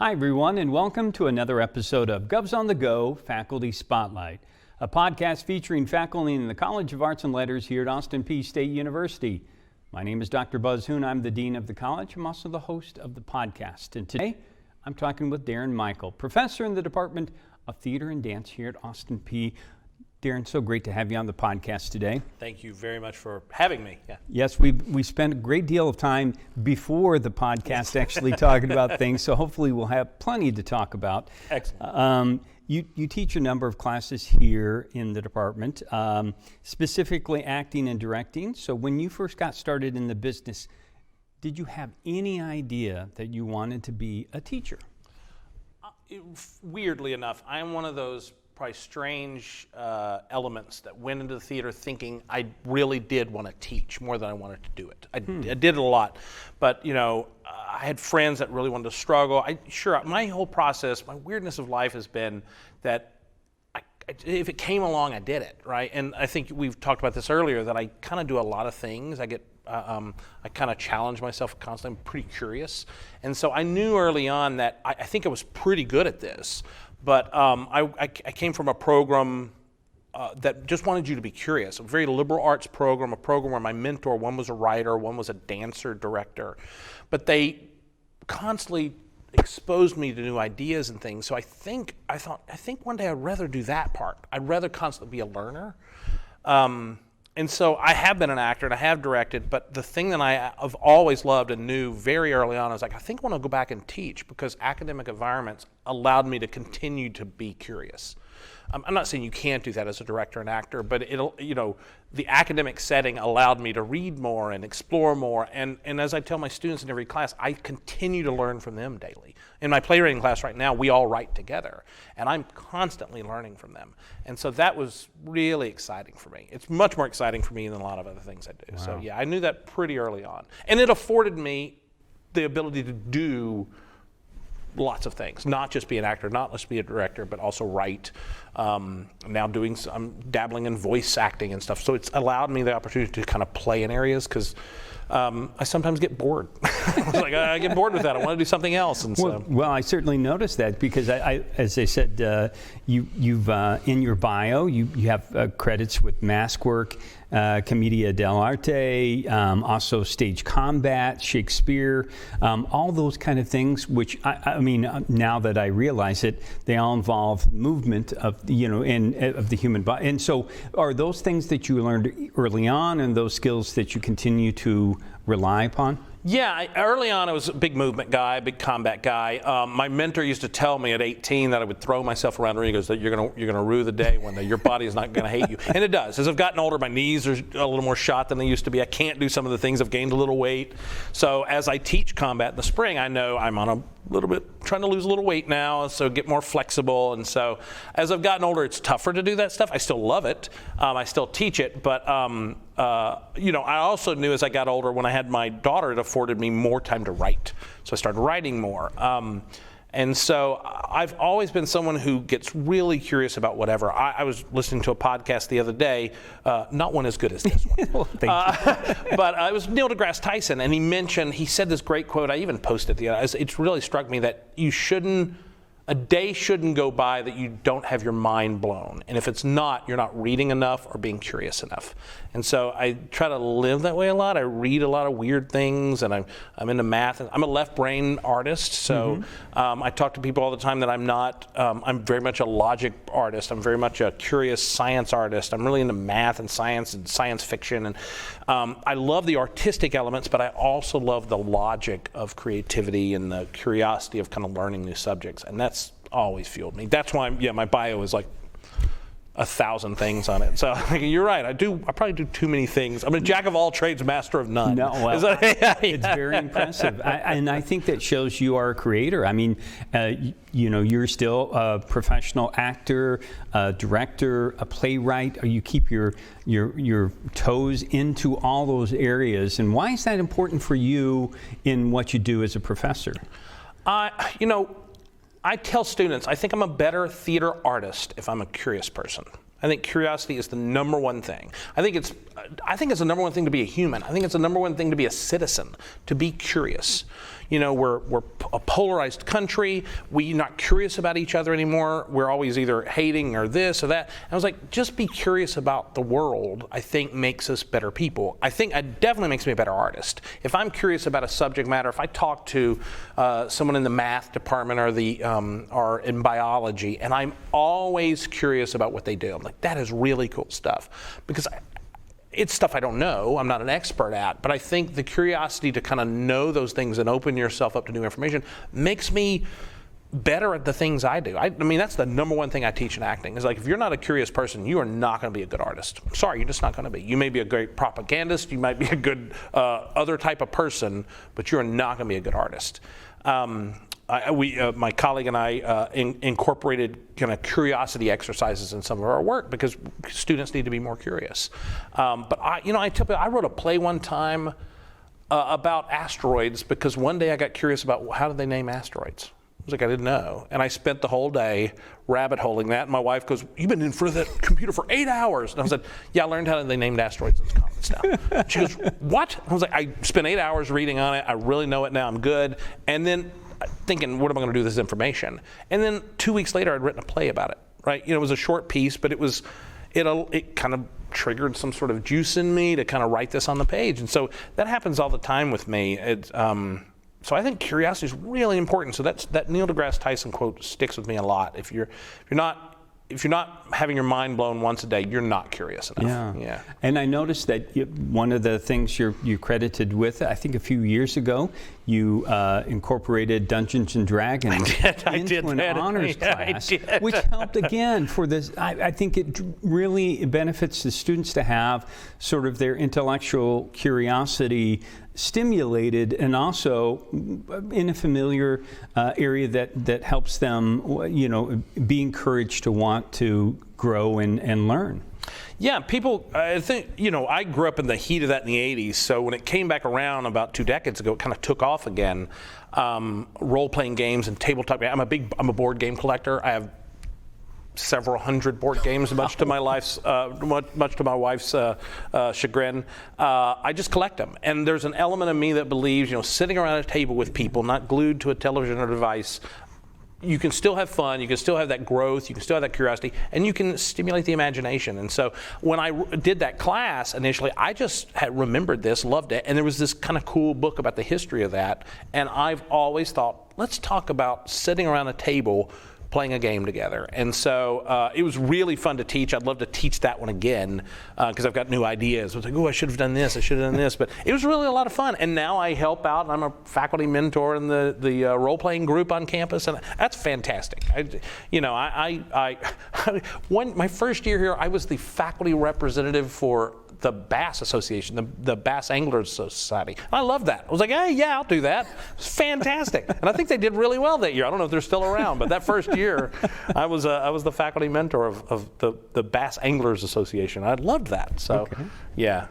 Hi, everyone, and welcome to another episode of Govs on the Go Faculty Spotlight, a podcast featuring faculty in the College of Arts and Letters here at Austin Peay State University. My name is Dr. Buzz Hoon. I'm the Dean of the College. I'm also the host of the podcast. And today, I'm talking with Darren Michael, professor in the Department of Theater and Dance here at Austin Peay. Darren, so great to have you on the podcast today. Thank you very much for having me. Yeah. Yes, we spent a great deal of time before the podcast actually talking about things, so hopefully we'll have plenty to talk about. Excellent. You teach a number of classes here in the department, specifically acting and directing. So when you first got started in the business, did you have any idea that you wanted to be a teacher? Weirdly enough, I'm one of those probably strange elements that went into the theater thinking I really did want to teach more than I wanted to do it. I did it a lot, but I had friends that really wanted to struggle. My whole process, my weirdness of life has been that if it came along, I did it, right? And I think we've talked about this earlier, that I kind of do a lot of things. I kind of challenge myself constantly. I'm pretty curious. And so I knew early on that I think I was pretty good at this. But I came from a program that just wanted you to be curious, a very liberal arts program, a program where my mentor, one was a writer, one was a dancer, director. But they constantly exposed me to new ideas and things. So I think one day I'd rather do that part. I'd rather constantly be a learner. And so I have been an actor and I have directed, but the thing that I have always loved and knew very early on is I think I want to go back and teach, because academic environments allowed me to continue to be curious. I'm not saying you can't do that as a director and actor, but the academic setting allowed me to read more and explore more. And as I tell my students in every class, I continue to learn from them daily. In my playwriting class right now, we all write together, and I'm constantly learning from them. And so that was really exciting for me. It's much more exciting for me than a lot of other things I do. Wow. So yeah, I knew that pretty early on. And it afforded me the ability to do lots of things, not just be an actor, not just be a director, but also write. I'm dabbling in voice acting and stuff. So it's allowed me the opportunity to kind of play in areas, because I sometimes get bored. I get bored with that. I want to do something else. And well, I certainly noticed that, because as I said, you've in your bio, you have credits with mask work, Commedia dell'arte, also stage combat, Shakespeare, all those kind of things, which I mean, now that I realize it, they all involve movement of the human body. And so are those things that you learned early on, and those skills that you continue to rely upon? Yeah, early on I was a big movement guy, big combat guy. My mentor used to tell me at 18 that I would throw myself around the ring. He goes, that you're gonna rue the day one day. Your body is not gonna hate you, and it does. As I've gotten older, my knees are a little more shot than they used to be. I can't do some of the things. I've gained a little weight. So as I teach combat in the spring, I know I'm on a little bit trying to lose a little weight now, so get more flexible. And so as I've gotten older, it's tougher to do that stuff. I still love it. I still teach it, but I also knew as I got older, when I had my daughter, it afforded me more time to write. So I started writing more. And so I've always been someone who gets really curious about whatever. I was listening to a podcast the other day, not one as good as this one. Well, thank you. But it was Neil deGrasse Tyson, and he said this great quote. I even posted it really struck me that a day shouldn't go by that you don't have your mind blown. And if it's not, you're not reading enough or being curious enough. And so I try to live that way a lot. I read a lot of weird things, and I'm into math. I'm a left brain artist, so I talk to people all the time that I'm not. I'm very much a logic artist. I'm very much a curious science artist. I'm really into math and science fiction. And I love the artistic elements, but I also love the logic of creativity and the curiosity of kind of learning new subjects. And that's always fueled me. That's why, my bio is like 1,000 things on it. So you're right. I probably do too many things. I'm a jack of all trades, master of none. No, well, it's very impressive. And I think that shows you are a creator. I mean, you're still a professional actor, a director, a playwright. You keep your toes into all those areas. And why is that important for you in what you do as a professor? I tell students, I think I'm a better theater artist if I'm a curious person. I think curiosity is the number one thing. I think it's the number one thing to be a human. I think it's the number one thing to be a citizen, to be curious. we're a polarized country. We're not curious about each other anymore. We're always either hating or this or that. And I was like, just be curious about the world, I think makes us better people. I think it definitely makes me a better artist. If I'm curious about a subject matter, if I talk to someone in the math department or in biology, and I'm always curious about what they do, I'm like, that is really cool stuff. Because it's stuff I don't know, I'm not an expert at, but I think the curiosity to kind of know those things and open yourself up to new information makes me better at the things I do. I mean, that's the number one thing I teach in acting, is like, if you're not a curious person, you are not going to be a good artist. Sorry, you're just not going to be. You may be a great propagandist, you might be a good other type of person, but you're not going to be a good artist. My colleague and I incorporated kind of curiosity exercises in some of our work because students need to be more curious. But I wrote a play one time about asteroids because one day I got curious about how did they name asteroids. I was like, I didn't know. And I spent the whole day rabbit holing that. And my wife goes, you've been in front of that computer for 8 hours. And I said, yeah, I learned how they named asteroids and comets now. She goes, what? I was like, I spent 8 hours reading on it. I really know it now. I'm good. And then thinking, what am I going to do with this information? And then 2 weeks later, I'd written a play about it, right? It was a short piece, but it kind of triggered some sort of juice in me to kind of write this on the page. And so that happens all the time with me. So I think curiosity is really important. So that Neil deGrasse Tyson quote sticks with me a lot. If you're not having your mind blown once a day, you're not curious enough. Yeah. And I noticed that one of the things you're credited with, I think a few years ago, you incorporated Dungeons and Dragons into an honors class, which helped again for this. I think it really benefits the students to have sort of their intellectual curiosity stimulated, and also in a familiar area that helps them, be encouraged to want to grow and learn. Yeah, people, I think, I grew up in the heat of that in the 80s, so when it came back around about 2 decades ago, it kind of took off again. Role-playing games and tabletop games. I'm a board game collector. I have several hundred board games, much to my wife's chagrin. I just collect them, and there's an element of me that believes, sitting around a table with people, not glued to a television or device, you can still have fun, you can still have that growth, you can still have that curiosity, and you can stimulate the imagination. And so when I did that class initially, I just had remembered this, loved it, and there was this kind of cool book about the history of that, and I've always thought, let's talk about sitting around a table playing a game together. And so it was really fun to teach. I'd love to teach that one again because I've got new ideas. I was like, I should have done this, I should have done this. But it was really a lot of fun. And now I help out, and I'm a faculty mentor in the role-playing group on campus, and that's fantastic. My first year here, I was the faculty representative for the Bass Association, the Bass Anglers Society. And I love that. I was like, hey, yeah, I'll do that. It's fantastic. And I think they did really well that year. I don't know if they're still around, but that first year, I was the faculty mentor of the Bass Anglers Association. I loved that. So, okay. Yeah.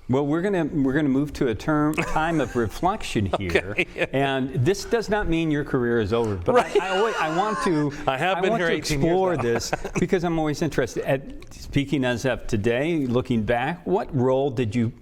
Well, we're gonna move to a time of reflection here, okay. And this does not mean your career is over. But right. I want to explore this because I'm always interested. Speaking as of today, looking back, what role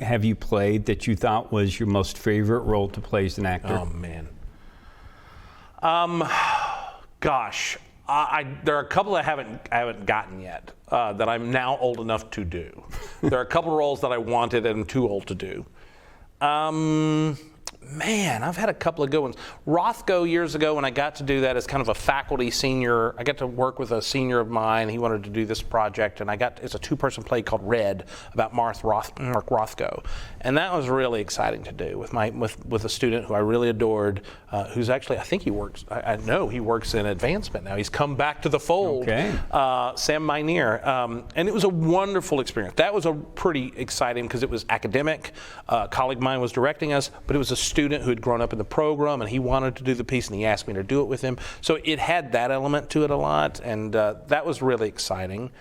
have you played that you thought was your most favorite role to play as an actor? Oh man. Gosh. There are a couple I haven't gotten yet that I'm now old enough to do. There are a couple roles that I wanted and I'm too old to do. Man, I've had a couple of good ones. Rothko years ago when I got to do that as kind of a faculty senior, I got to work with a senior of mine. He wanted to do this project, and it's a 2-person play called Red about Mark Rothko. And that was really exciting to do with a student who I really adored, who's actually, I know he works in advancement now. He's come back to the fold, okay. Sam Minear. And it was a wonderful experience. That was a pretty exciting because it was academic. A colleague of mine was directing us, but it was a student who had grown up in the program, and he wanted to do the piece, and he asked me to do it with him. So it had that element to it a lot, and that was really exciting.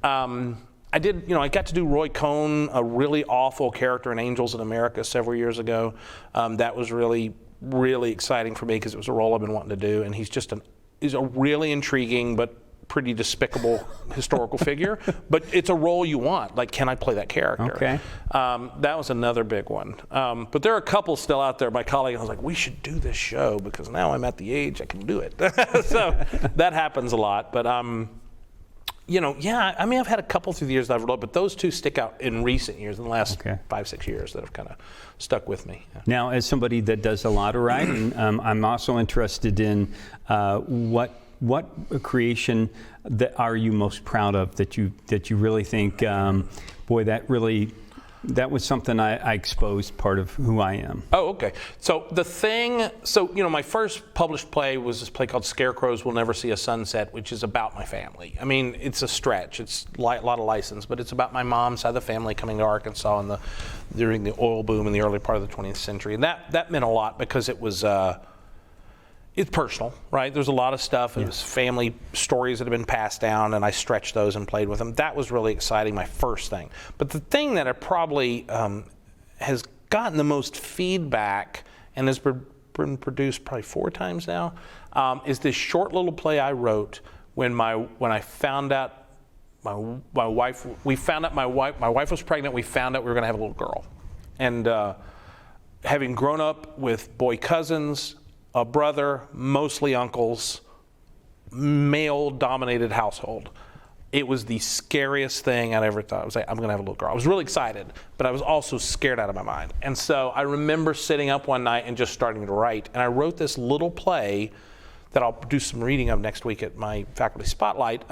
I got to do Roy Cohn, a really awful character in Angels in America several years ago. That was really, really exciting for me because it was a role I've been wanting to do, and he's a really intriguing but pretty despicable historical figure, but it's a role you want. Like, can I play that character? Okay. That was another big one. But there are a couple still out there. My colleague, I was like, we should do this show because now I'm at the age I can do it. So that happens a lot. But I mean, I've had a couple through the years that I've wrote, but those two stick out in recent years, in the last 5-6 years, that have kind of stuck with me. Yeah. Now, as somebody that does a lot of writing, I'm also interested in what creation that are you most proud of that you really think, boy, that was something I exposed part of who I am. Oh, okay. So my first published play was this play called Scarecrows Will Never See a Sunset, which is about my family. I mean, it's a stretch. It's a lot of license, but it's about my mom's side of the family coming to Arkansas during the oil boom in the early part of the 20th century. And that meant a lot because it was, it's personal, right? There's a lot of stuff. It was family stories that have been passed down, and I stretched those and played with them. That was really exciting, my first thing. But the thing that I probably has gotten the most feedback and has been produced probably 4 times now is this short little play I wrote when I found out my wife was pregnant. We found out we were going to have a little girl, and having grown up with boy cousins, a brother, mostly uncles, male-dominated household. It was the scariest thing I'd ever thought. I was like, I'm going to have a little girl. I was really excited, but I was also scared out of my mind. And so I remember sitting up one night and just starting to write. And I wrote this little play that I'll do some reading of next week at my faculty spotlight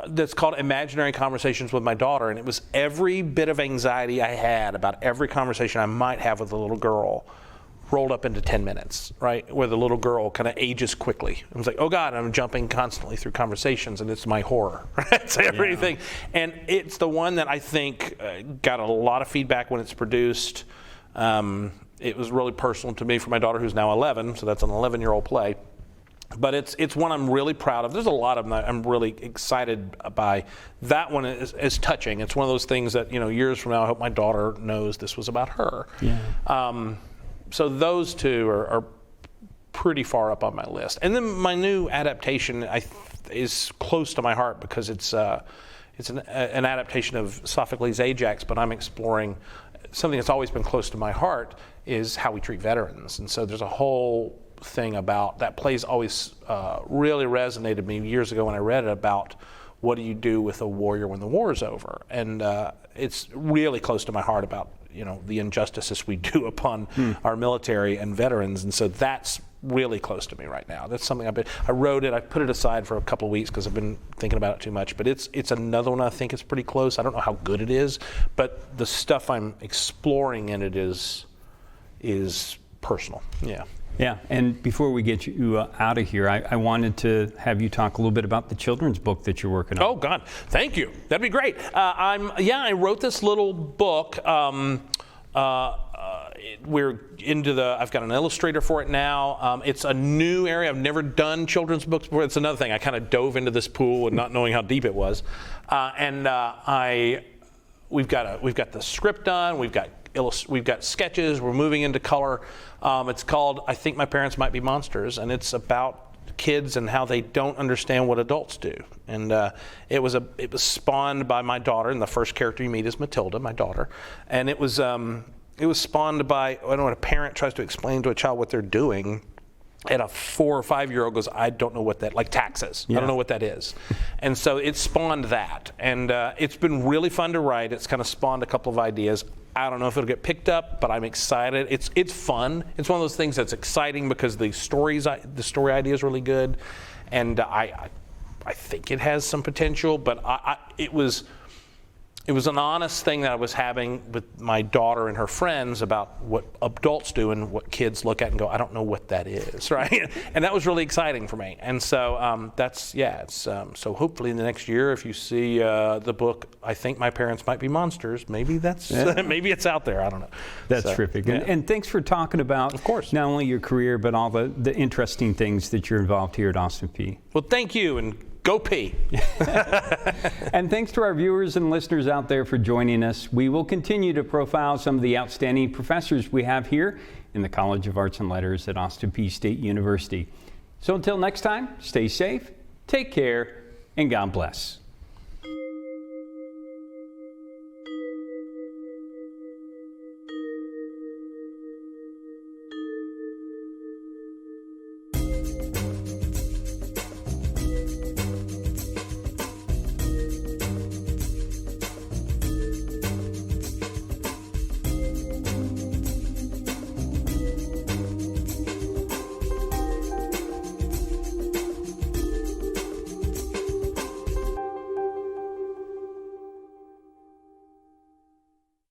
that's called Imaginary Conversations with My Daughter. And it was every bit of anxiety I had about every conversation I might have with a little girl rolled up into 10 minutes, right? Where the little girl kind of ages quickly. I was like, oh God, I'm jumping constantly through conversations, and it's my horror, right? It's everything. Yeah. And it's the one that I think got a lot of feedback when it's produced. It was really personal to me for my daughter, who's now 11, so that's an 11-year-old play. But it's one I'm really proud of. There's a lot of them that I'm really excited by. That one is touching. It's one of those things that, years from now, I hope my daughter knows this was about her. Yeah. So those two are pretty far up on my list. And then my new adaptation is close to my heart because it's an adaptation of Sophocles' Ajax, but I'm exploring something that's always been close to my heart is how we treat veterans. And so there's a whole thing about that play's always really resonated with me years ago when I read it about what do you do with a warrior when the war is over. And it's really close to my heart about the injustices we do upon our military and veterans, and so that's really close to me right now. That's something I wrote it, I put it aside for a couple of weeks because I've been thinking about it too much, but it's another one I think is pretty close. I don't know how good it is, but the stuff I'm exploring in it is personal. Yeah. Yeah, and before we get you out of here, I wanted to have you talk a little bit about the children's book that you're working on. Oh, God, thank you. That'd be great. I wrote this little book. We're I've got an illustrator for it now. It's a new area. I've never done children's books before. It's another thing. I kind of dove into this pool and not knowing how deep it was. We've got the script done. We've got sketches. We're moving into color. It's called I Think My Parents Might Be Monsters, and it's about kids and how they don't understand what adults do. And it was spawned by my daughter, and the first character you meet is Matilda, my daughter. And it was spawned by when a parent tries to explain to a child what they're doing, and a 4 or 5 year old goes, I don't know what that, like taxes. Yeah. I don't know what that is. And so it spawned that. And it's been really fun to write. It's kind of spawned a couple of ideas. I don't know if it'll get picked up, but I'm excited. It's fun. It's one of those things that's exciting because the story idea is really good. And I think it has some potential, but it was an honest thing that I was having with my daughter and her friends about what adults do and what kids look at and go, I don't know what that is, right? And that was really exciting for me. And so so hopefully in the next year, if you see the book, I Think My Parents Might Be Monsters, maybe maybe it's out there. I don't know. That's terrific. Yeah. And thanks for talking about, of course, not only your career, but all the interesting things that you're involved here at Austin Peay. Well, thank you, and go Peay. And thanks to our viewers and listeners out there for joining us. We will continue to profile some of the outstanding professors we have here in the College of Arts and Letters at Austin Peay State University. So until next time, stay safe Take care, and God bless.